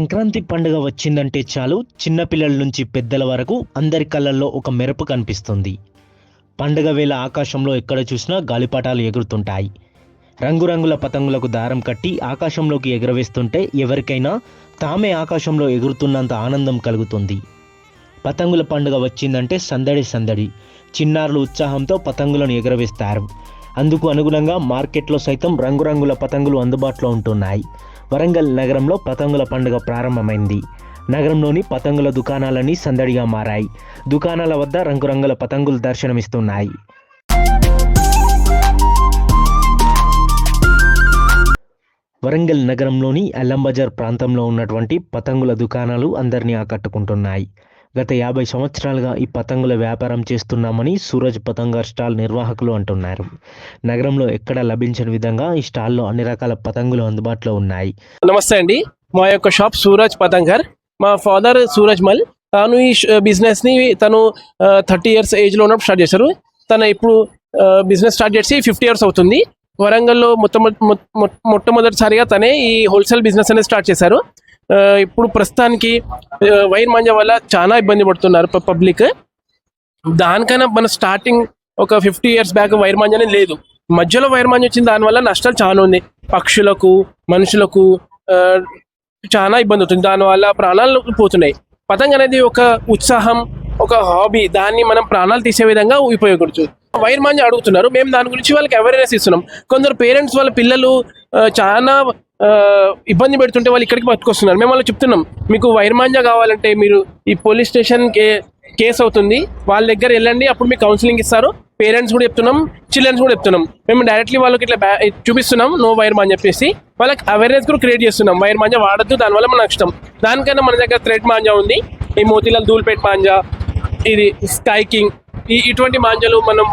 సంక్రాంతి పండుగ వచ్చిందంటే చాలు చిన్నపిల్లల నుంచి పెద్దల వరకు అందరి కళ్ళల్లో ఒక మెరుపు కనిపిస్తుంది. పండుగ వేళ ఆకాశంలో ఎక్కడ చూసినా గాలిపటాలు ఎగురుతుంటాయి. రంగురంగుల పతంగులకు దారం కట్టి ఆకాశంలోకి ఎగరవేస్తుంటే ఎవరికైనా తామే ఆకాశంలో ఎగురుతున్నంత ఆనందం కలుగుతుంది. పతంగుల పండుగ వచ్చిందంటే సందడి సందడి. చిన్నారులు ఉత్సాహంతో పతంగులను ఎగరవేస్తారు. అందుకు అనుగుణంగా మార్కెట్లో సైతం రంగురంగుల పతంగులు అందుబాటులో ఉంటున్నాయి. వరంగల్ నగరంలో పతంగుల పండుగ ప్రారంభమైంది. నగరంలోని పతంగుల దుకాణాలన్నీ సందడిగా మారాయి. దుకాణాల వద్ద రంగురంగుల పతంగులు దర్శనమిస్తున్నాయి. వరంగల్ నగరంలోని అల్లంబజార్ ప్రాంతంలో ఉన్నటువంటి పతంగుల దుకాణాలు అందరినీ ఆకట్టుకుంటున్నాయి. గత 50 సంవత్సరాలుగా ఈ పతంగుల వ్యాపారం చేస్తున్నామని సూరజ్ పతంగర్ స్టాల్ నిర్వాహకులు అంటున్నారు. నగరంలో ఎక్కడ లభించని విధంగా ఈ స్టాల్లో అన్ని రకాల పతంగులు అందుబాటులో ఉన్నాయి. నమస్తే అండి, మా యొక్క షాప్ సూరజ్ పతంగర్. మా ఫాదర్ సూరజ్ మల్. తాను ఈ బిజినెస్ని తను 30 years ఏజ్లో ఉన్నప్పుడు స్టార్ట్ చేశారు. తను ఇప్పుడు బిజినెస్ స్టార్ట్ చేసి 50 years అవుతుంది. వరంగల్లో మొట్టమొదటిసారిగా తనే ఈ హోల్సేల్ బిజినెస్ అనేది స్టార్ట్ చేశారు. ఇప్పుడు ప్రస్తుతానికి వైర్ మాంజా వల్ల చాలా ఇబ్బంది పడుతున్నారు పబ్లిక్. దానికన్నా మన స్టార్టింగ్ ఒక 50 years బ్యాక్ వైర్ మాంజా అనేది లేదు. మధ్యలో వైర్ మాంజా వచ్చింది, దానివల్ల నష్టాలు చాలా ఉంది. పక్షులకు, మనుషులకు చాలా ఇబ్బంది అవుతుంది. దానివల్ల ప్రాణాలు పోతున్నాయి. పతంగ్ అనేది ఒక ఉత్సాహం, ఒక హాబీ. దాన్ని మనం ప్రాణాలు తీసే విధంగా ఉపయోగించవచ్చు. వైర్ మాంజా అడుగుతున్నారు, మేము దాని గురించి వాళ్ళకి అవేర్నెస్ ఇస్తున్నాం. కొందరు పేరెంట్స్ వాళ్ళ పిల్లలు చాలా ఇబ్బంది పెడుతుంటే వాళ్ళు ఇక్కడికి పట్టుకొస్తున్నారు. మేము వాళ్ళకి చెప్తున్నాం, మీకు వైర్ మాంజా కావాలంటే మీరు ఈ పోలీస్ స్టేషన్ కేసు అవుతుంది, వాళ్ళ దగ్గర వెళ్ళండి, అప్పుడు మీకు కౌన్సిలింగ్ ఇస్తారు. పేరెంట్స్ కూడా చెప్తున్నాం, చిల్డ్రన్స్ కూడా చెప్తున్నాం. మేము డైరెక్ట్లీ వాళ్ళకి ఇట్లా చూపిస్తున్నాం, నో వైర్ మాంజా చెప్పేసి వాళ్ళకి అవేర్నెస్ కూడా క్రియేట్ చేస్తున్నాం. వైర్ మాంజా వాడద్దు, దానివల్ల మన నష్టం. దానికన్నా మన దగ్గర థ్రెడ్ మాంజా ఉంది. ఈ మోతీలాల్ ధూల్పేట్ మాంజా, ఇది స్కై కింగ్, ఇటువంటి మాంజాలు మనం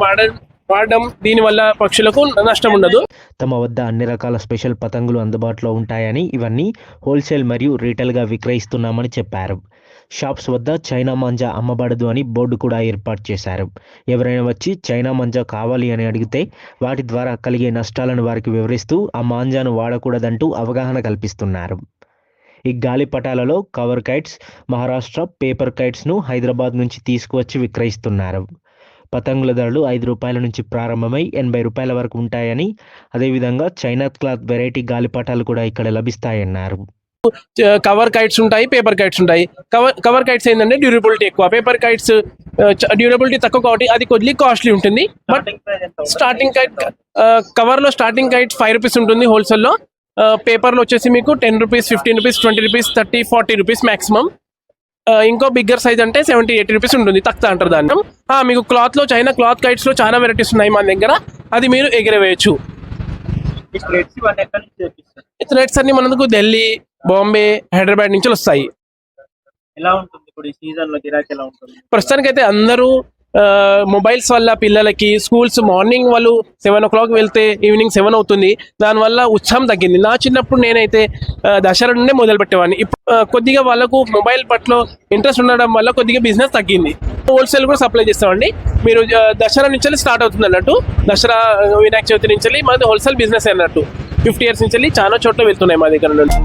వాడడం దీనివల్ల పక్షులకు నష్టం ఉండదు. తమ వద్ద అన్ని రకాల స్పెషల్ పతంగులు అందుబాటులో ఉంటాయని, ఇవన్నీ హోల్సేల్ మరియు రీటైల్గా విక్రయిస్తున్నామని చెప్పారు. షాప్స్ వద్ద చైనా మాంజా అమ్మబడదు అని బోర్డు కూడా ఏర్పాటు చేశారు. ఎవరైనా వచ్చి చైనా మాంజా కావాలి అని అడిగితే వాటి ద్వారా కలిగే నష్టాలను వారికి వివరిస్తూ ఆ మాంజాను వాడకూడదంటూ అవగాహన కల్పిస్తున్నారు. ఈ గాలిపటాలలో కవర్ కైట్స్, మహారాష్ట్ర పేపర్ కైట్స్ను హైదరాబాద్ నుంచి తీసుకువచ్చి విక్రయిస్తున్నారు. పతంగుల ధరలు 5 రూపాయల నుంచి ప్రారంభమై 80 రూపాయల వరకు ఉంటాయని, అదేవిధంగా చైనా క్లాత్ వెరైటీ గాలిపటాలు కూడా ఇక్కడ లభిస్తాయన్నారు. కవర్ కైట్స్ ఉంటాయి, పేపర్ కైట్స్ ఉంటాయి. కవర్ కైట్స్ ఏంటంటే డ్యూరబిలిటీ ఎక్కువ, పేపర్ కైట్స్ డ్యూరబిలిటీ తక్కువ కాబట్టి అది కొద్దిగా కాస్ట్లీ ఉంటుంది. బట్ స్టార్టింగ్ కైట్ కవర్లో స్టార్టింగ్ కైట్ 5 రూపీస్ ఉంటుంది హోల్సేల్లో. పేపర్లో వచ్చేసి మీకు 10 rupees, 15 rupees, 20 rupees, 30, 40 rupees maximum. ఇంకో బిగ్గర్ సైజ్ అంటే 70, 80 రూపీస్ ఉంటుంది. తక్కువ అంటారు దాన్ని. మీకు క్లాత్లో చైనా క్లాత్ కైట్స్లో చాలా వెరైటీస్ ఉన్నాయి మన దగ్గర, అది మీరు ఎగరవేయచ్చు. థ్రెడ్స్ అన్ని మనకు ఢిల్లీ, బాంబే, హైదరాబాద్ నుంచి వస్తాయి. ఎలా ఉంటుంది ఇప్పుడు ఈ సీజన్ లో గిరాకీ ఎలా ఉంటుంది? ప్రస్తుతానికైతే అందరూ మొబైల్స్ వల్ల పిల్లలకి స్కూల్స్ మార్నింగ్ వాళ్ళు 7 o'clock వెళ్తే ఈవినింగ్ 7 అవుతుంది. దానివల్ల ఉత్సాహం తగ్గింది. నా చిన్నప్పుడు నేనైతే దసరా నుండే మొదలు పెట్టేవాడిని. ఇప్పుడు కొద్దిగా వాళ్ళకు మొబైల్ పట్ల ఇంట్రెస్ట్ ఉండడం వల్ల కొద్దిగా బిజినెస్ తగ్గింది. హోల్సేల్ కూడా సప్లై చేస్తామండి. మీరు దసరా నుంచి స్టార్ట్ అవుతుంది అన్నట్టు. దసరా, వినాయక చవితి నుంచి మాది హోల్సేల్ బిజినెస్ అన్నట్టు. 50 years నుంచి చాలా చోట్ల వెళ్తున్నాయి మా దగ్గర నుండి.